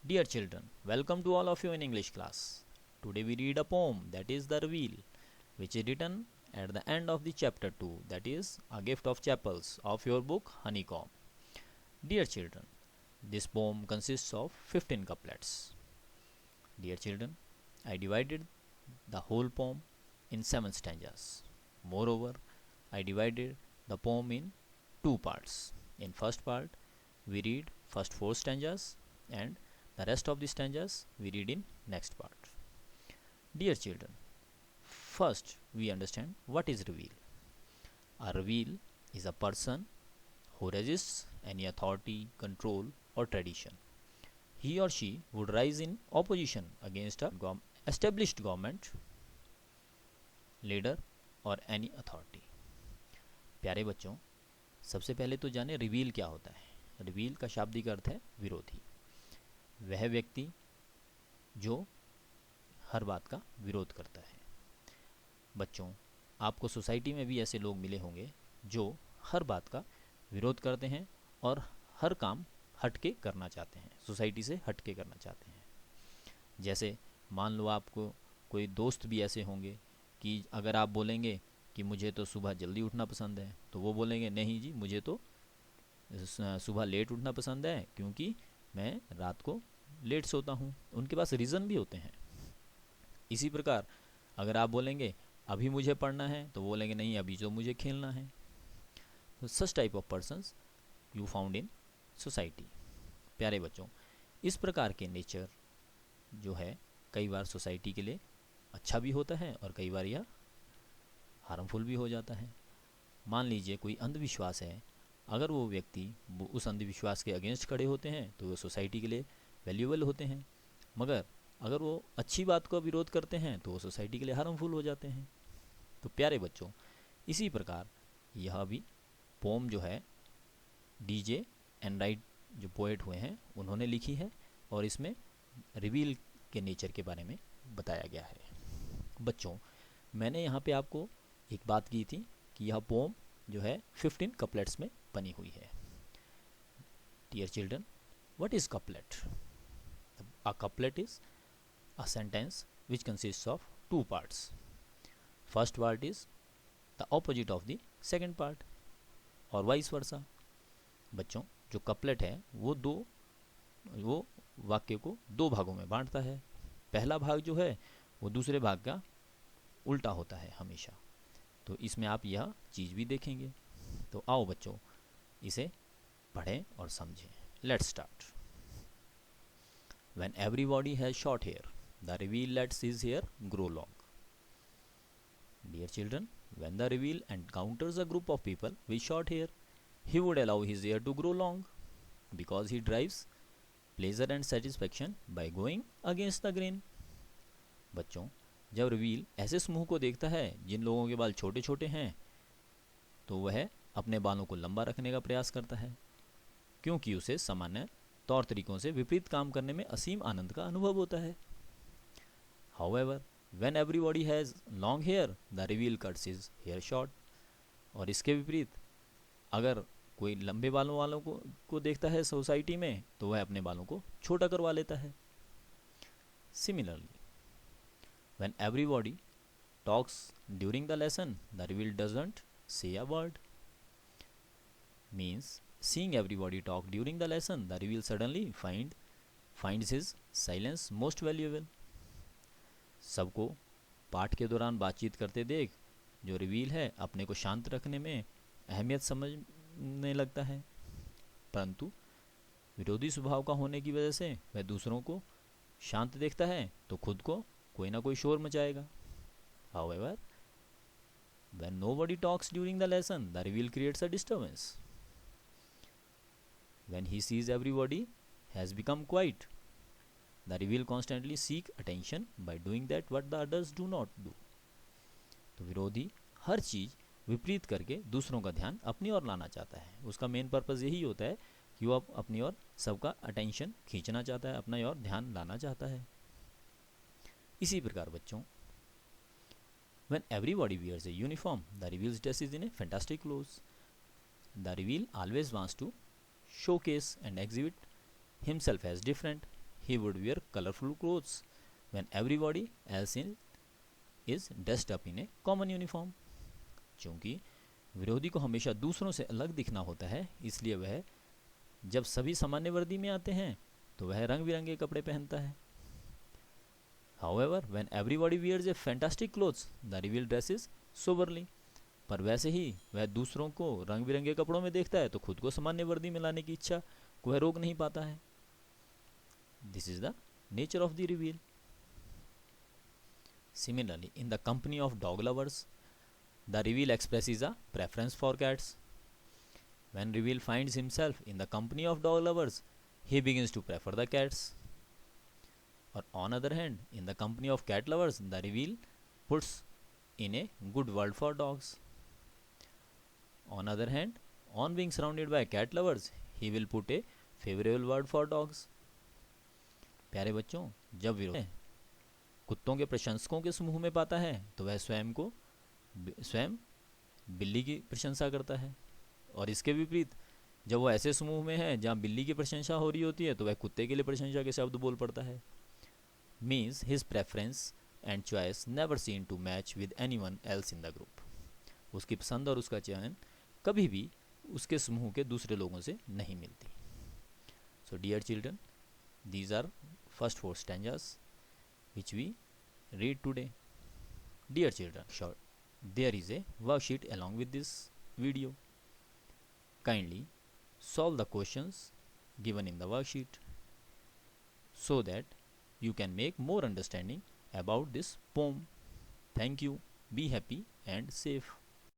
Dear children, welcome to all of you in English class. Today we read a poem that is The Reveal, which is written at the end of the chapter 2, that is A Gift of Chapels of your book Honeycomb. Dear children, this poem consists of 15 couplets. Dear children, I divided the whole poem in 7 stanzas. Moreover, I divided the poem in 2 parts. In first part, we read first 4 stanzas and the rest of the stanzas we read in next part. Dear children, first we understand what is reveal. A reveal is a person who resists any authority, control or tradition. He or she would rise in opposition against a established government, leader और any authority. प्यारे बच्चों, सबसे पहले तो जाने reveal क्या होता है. रिवील का शाब्दिक अर्थ है विरोधी. वह व्यक्ति जो हर बात का विरोध करता है. बच्चों, आपको सोसाइटी में भी ऐसे लोग मिले होंगे जो हर बात का विरोध करते हैं और हर काम हटके करना चाहते हैं, सोसाइटी से हटके करना चाहते हैं. जैसे मान लो आपको कोई दोस्त भी ऐसे होंगे कि अगर आप बोलेंगे कि मुझे तो सुबह जल्दी उठना पसंद है, तो वो बोलेंगे नहीं जी, मुझे तो सुबह लेट उठना पसंद है क्योंकि मैं रात को लेट सोता हूँ. उनके पास रीज़न भी होते हैं. इसी प्रकार अगर आप बोलेंगे अभी मुझे पढ़ना है, तो बोलेंगे नहीं, अभी जो मुझे खेलना है. तो such type of persons you found in society. प्यारे बच्चों, इस प्रकार के नेचर जो है कई बार सोसाइटी के लिए अच्छा भी होता है और कई बार यह हार्मफुल भी हो जाता है. मान लीजिए कोई अंधविश्वास है, अगर वो व्यक्ति उस अंधविश्वास के अगेंस्ट खड़े होते हैं तो वो सोसाइटी के लिए वैल्यूएबल होते हैं, मगर अगर वो अच्छी बात का विरोध करते हैं तो वो सोसाइटी के लिए हार्मफुल हो जाते हैं. तो प्यारे बच्चों, इसी प्रकार यह भी पोम जो है डीजे एंड राइट जो पोएट हुए हैं उन्होंने लिखी है और इसमें रिवील के नेचर के बारे में बताया गया है. बच्चों, मैंने यहाँ पे आपको एक बात की थी कि यह पोम जो है 15 कपलेट्स में बनी हुई है. Dear children, what is couplet? A couplet is a sentence which consists of 2 parts. First part is the opposite of the second part और vice versa. बच्चों, जो कपलेट है वो वाक्य को 2 भागों में बांटता है. पहला भाग जो है वो दूसरे भाग का उल्टा होता है हमेशा. तो इसमें आप यह चीज़ भी देखेंगे. तो आओ बच्चों, इसे पढ़ें और समझें. Let's start. When everybody has short hair, the reveal lets his hair grow long. Dear children, when the reveal encounters a group of people with short hair, he would allow his hair to grow long because he derives pleasure and satisfaction by going against the grain. बच्चों, जब reveal ऐसे समूह को देखता है जिन लोगों के बाल छोटे छोटे हैं, तो वह अपने बालों को लंबा रखने का प्रयास करता है क्योंकि उसे सामान्य तौर तरीकों से विपरीत काम करने में असीम आनंद का अनुभव होता है. However, when everybody has long hair, the reveal cuts his hair short. और इसके विपरीत अगर कोई लंबे बालों वालों को देखता है सोसाइटी में, तो वह अपने बालों को छोटा करवा लेता है. Similarly, when everybody talks during the lesson, the reveal doesn't say a word. Means, seeing everybody talk during the lesson, the reveal suddenly finds his silence most valuable. सबको पाठ के दौरान बातचीत करते देख जो रिवील है अपने को शांत रखने में अहमियत समझने लगता है, परंतु विरोधी स्वभाव का होने की वजह से वह दूसरों को शांत देखता है तो खुद को कोई ना कोई शोर मचाएगा. However, when nobody talks during the lesson, the reveal creates a disturbance. When he sees everybody has become quiet, the reveal constantly seek attention by doing that what the others do not do. तो विरोधी हर चीज़ विपरीत करके दूसरों का ध्यान अपनी ओर लाना चाहता है. उसका मेन पर्पज़ यही होता है कि वो अपनी ओर सबका अटेंशन खींचना चाहता है, अपना ओर ध्यान लाना चाहता है. इसी प्रकार बच्चों, when everybody wears a uniform, the reveal's dress is in a fantastic clothes. The reveal always wants to showcase and exhibit himself as different. he would wear colorful clothes when everybody else is dressed up in a common uniform. चूंकि विरोधी को हमेशा दूसरों से अलग दिखना होता है, इसलिए वह जब सभी सामान्य वर्दी में आते हैं तो वह रंग बिरंगे कपड़े पहनता है. However, when everybody wears a fantastic clothes, the reveal dresses soberly. पर वैसे ही वह दूसरों को रंग बिरंगे कपड़ों में देखता है तो खुद को सामान्य वर्दी में लाने की इच्छा को वह रोक नहीं पाता है. This is the nature of the reveal. Similarly, in the company of dog lovers, the reveal expresses a preference for cats. When reveal finds himself in the company of dog lovers, he begins to prefer the cats. Or on other hand, in the company of cat lovers, the reveal puts in a good word for dogs. On other hand, on being surrounded by cat lovers, he will put a favorable word for dogs. प्यारे बच्चों, जब विरोधी कुत्तों के प्रशंसकों के समूह में पाता है तो वह स्वयं बिल्ली की प्रशंसा करता है, और इसके विपरीत जब वो ऐसे समूह में है जहाँ बिल्ली की प्रशंसा हो रही होती है तो वह कुत्ते के लिए प्रशंसा के शब्द बोल पड़ता है. Means his preference and choice never seem to match with anyone else in the group. उसकी पसंद और उसका चयन कभी भी उसके समूह के दूसरे लोगों से नहीं मिलती. So dear children, these are first 4 stanzas which we read today. Dear children, sure, there is a worksheet along with this video. Kindly solve the questions given in the worksheet so that you can make more understanding about this poem. Thank you. Be happy and safe.